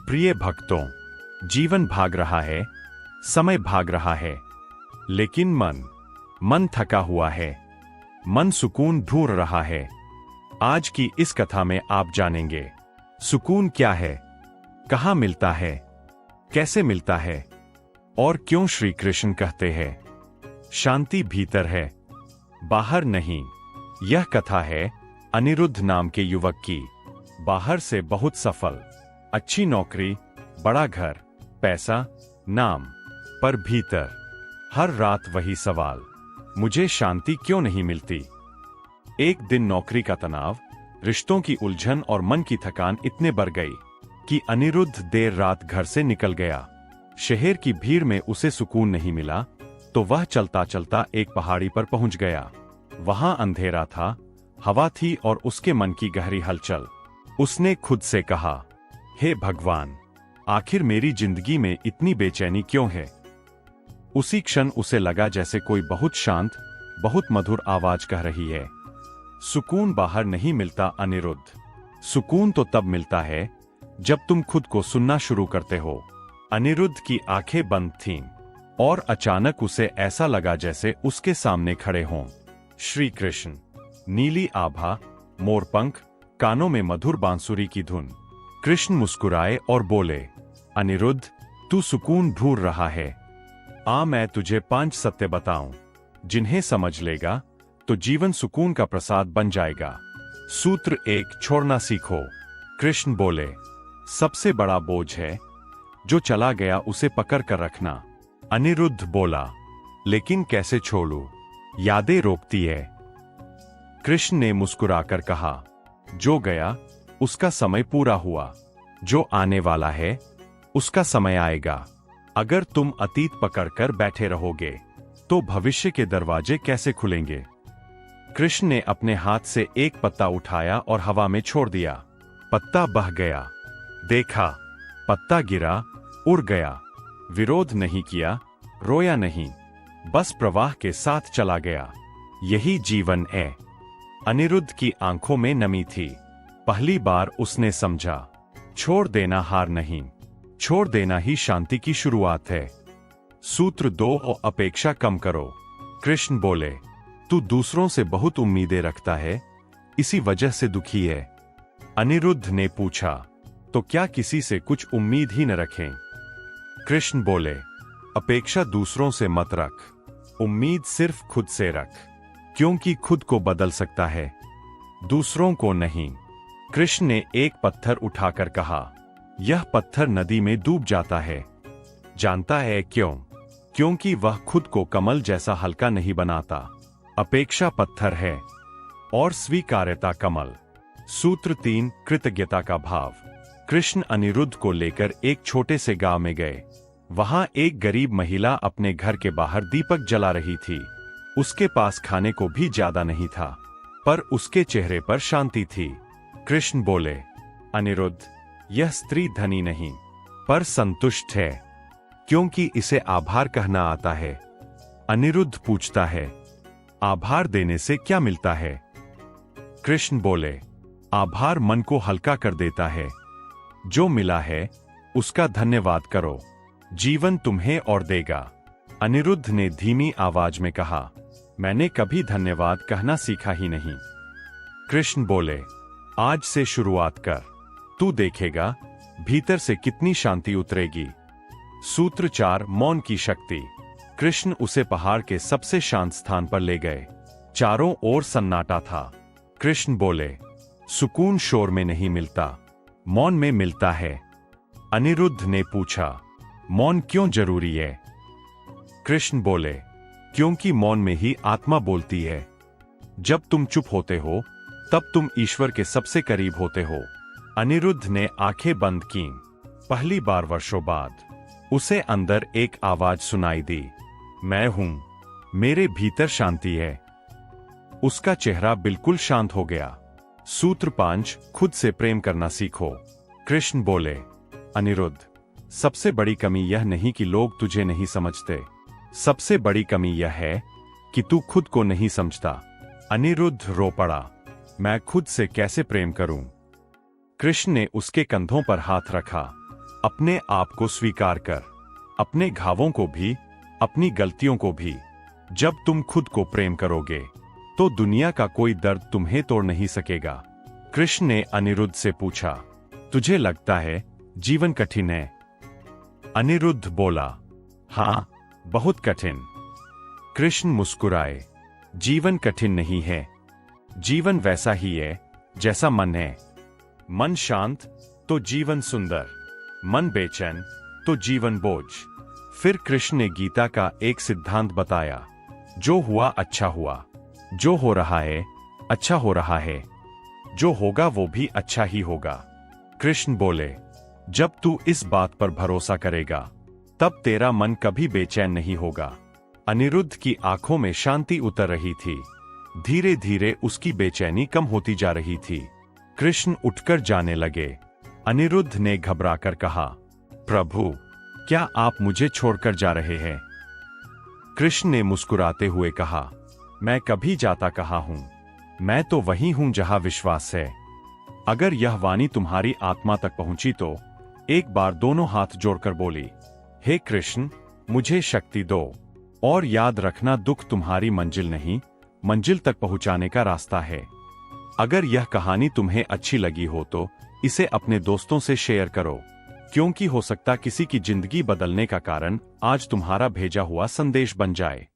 प्रिय भक्तों, जीवन भाग रहा है, समय भाग रहा है, लेकिन मन थका हुआ है। मन सुकून ढूंढ रहा है। आज की इस कथा में आप जानेंगे सुकून क्या है, कहाँ मिलता है, कैसे मिलता है और क्यों श्री कृष्ण कहते हैं शांति भीतर है, बाहर नहीं। यह कथा है अनिरुद्ध नाम के युवक की। बाहर से बहुत सफल, अच्छी नौकरी, बड़ा घर, पैसा, नाम, पर भीतर हर रात वही सवाल, मुझे शांति क्यों नहीं मिलती। एक दिन नौकरी का तनाव, रिश्तों की उलझन और मन की थकान इतने बढ़ गई कि अनिरुद्ध देर रात घर से निकल गया। शहर की भीड़ में उसे सुकून नहीं मिला, तो वह चलता चलता एक पहाड़ी पर पहुंच गया। वहां अंधेरा था, हवा थी और उसके मन की गहरी हलचल। उसने खुद से कहा, हे भगवान, आखिर मेरी जिंदगी में इतनी बेचैनी क्यों है। उसी क्षण उसे लगा जैसे कोई बहुत शांत, बहुत मधुर आवाज कह रही है, सुकून बाहर नहीं मिलता अनिरुद्ध, सुकून तो तब मिलता है जब तुम खुद को सुनना शुरू करते हो। अनिरुद्ध की आंखें बंद थीं और अचानक उसे ऐसा लगा जैसे उसके सामने खड़े हों श्री कृष्ण। नीली आभा, मोरपंख, कानों में मधुर बांसुरी की धुन। कृष्ण मुस्कुराए और बोले, अनिरुद्ध, तू सुकून ढूंढ रहा है। आ, मैं तुझे 5 सत्य बताऊं, जिन्हें समझ लेगा तो जीवन सुकून का प्रसाद बन जाएगा। सूत्र 1, छोड़ना सीखो। कृष्ण बोले, सबसे बड़ा बोझ है जो चला गया उसे पकड़ कर रखना। अनिरुद्ध बोला, लेकिन कैसे छोड़ूं, यादें रोकती है। कृष्ण ने मुस्कुराकर कहा, जो गया उसका समय पूरा हुआ, जो आने वाला है उसका समय आएगा। अगर तुम अतीत पकड़कर बैठे रहोगे तो भविष्य के दरवाजे कैसे खुलेंगे। कृष्ण ने अपने हाथ से एक पत्ता उठाया और हवा में छोड़ दिया। पत्ता बह गया। देखा, पत्ता गिरा, उड़ गया। विरोध नहीं किया, रोया नहीं, बस प्रवाह के साथ चला गया। यही जीवन है। अनिरुद्ध की आंखों में नमी थी। पहली बार उसने समझा, छोड़ देना हार नहीं, छोड़ देना ही शांति की शुरुआत है। सूत्र 2, अपेक्षा कम करो। कृष्ण बोले, तू दूसरों से बहुत उम्मीदें रखता है, इसी वजह से दुखी है। अनिरुद्ध ने पूछा, तो क्या किसी से कुछ उम्मीद ही न रखें। कृष्ण बोले, अपेक्षा दूसरों से मत रख, उम्मीद सिर्फ खुद से रख, क्योंकि खुद को बदल सकता है, दूसरों को नहीं। कृष्ण ने एक पत्थर उठाकर कहा, यह पत्थर नदी में डूब जाता है। जानता है क्यों? क्योंकि वह खुद को कमल जैसा हल्का नहीं बनाता। अपेक्षा पत्थर है और स्वीकार्यता कमल। सूत्र 3, कृतज्ञता का भाव। कृष्ण अनिरुद्ध को लेकर एक छोटे से गांव में गए। वहां एक गरीब महिला अपने घर के बाहर दीपक जला रही थी। उसके पास खाने को भी ज्यादा नहीं था, पर उसके चेहरे पर शांति थी। कृष्ण बोले, अनिरुद्ध, यह स्त्री धनी नहीं पर संतुष्ट है, क्योंकि इसे आभार कहना आता है। अनिरुद्ध पूछता है, आभार देने से क्या मिलता है। कृष्ण बोले, आभार मन को हल्का कर देता है। जो मिला है उसका धन्यवाद करो, जीवन तुम्हें और देगा। अनिरुद्ध ने धीमी आवाज में कहा, मैंने कभी धन्यवाद कहना सीखा ही नहीं। कृष्ण बोले, आज से शुरुआत कर, तू देखेगा भीतर से कितनी शांति उतरेगी। सूत्र 4, मौन की शक्ति। कृष्ण उसे पहाड़ के सबसे शांत स्थान पर ले गए। चारों ओर सन्नाटा था। कृष्ण बोले, सुकून शोर में नहीं मिलता, मौन में मिलता है। अनिरुद्ध ने पूछा, मौन क्यों जरूरी है। कृष्ण बोले, क्योंकि मौन में ही आत्मा बोलती है। जब तुम चुप होते हो तब तुम ईश्वर के सबसे करीब होते हो। अनिरुद्ध ने आंखें बंद कीं। पहली बार वर्षों बाद उसे अंदर एक आवाज सुनाई दी, मैं हूं, मेरे भीतर शांति है। उसका चेहरा बिल्कुल शांत हो गया। सूत्र 5, खुद से प्रेम करना सीखो। कृष्ण बोले, अनिरुद्ध, सबसे बड़ी कमी यह नहीं कि लोग तुझे नहीं समझते, सबसे बड़ी कमी यह है कि तू खुद को नहीं समझता। अनिरुद्ध रो पड़ा, मैं खुद से कैसे प्रेम करूं। कृष्ण ने उसके कंधों पर हाथ रखा। अपने आप को स्वीकार कर, अपने घावों को भी, अपनी गलतियों को भी। जब तुम खुद को प्रेम करोगे तो दुनिया का कोई दर्द तुम्हें तोड़ नहीं सकेगा। कृष्ण ने अनिरुद्ध से पूछा, तुझे लगता है जीवन कठिन है? अनिरुद्ध बोला, हाँ, बहुत कठिन। कृष्ण मुस्कुराए, जीवन कठिन नहीं है, जीवन वैसा ही है जैसा मन है। मन शांत तो जीवन सुंदर, मन बेचैन तो जीवन बोझ। फिर कृष्ण ने गीता का एक सिद्धांत बताया, जो हुआ अच्छा हुआ, जो हो रहा है अच्छा हो रहा है, जो होगा वो भी अच्छा ही होगा। कृष्ण बोले, जब तू इस बात पर भरोसा करेगा तब तेरा मन कभी बेचैन नहीं होगा। अनिरुद्ध की आंखों में शांति उतर रही थी, धीरे धीरे उसकी बेचैनी कम होती जा रही थी। कृष्ण उठकर जाने लगे। अनिरुद्ध ने घबराकर कहा, प्रभु, क्या आप मुझे छोड़कर जा रहे हैं? कृष्ण ने मुस्कुराते हुए कहा, मैं कभी जाता कहा हूं, मैं तो वही हूं जहां विश्वास है। अगर यह वाणी तुम्हारी आत्मा तक पहुंची तो एक बार दोनों हाथ जोड़कर बोली, हे कृष्ण, मुझे शक्ति दो। और याद रखना, दुख तुम्हारी मंजिल नहीं, मंजिल तक पहुंचाने का रास्ता है। अगर यह कहानी तुम्हें अच्छी लगी हो तो इसे अपने दोस्तों से शेयर करो, क्योंकि हो सकता किसी की जिंदगी बदलने का कारण आज तुम्हारा भेजा हुआ संदेश बन जाए।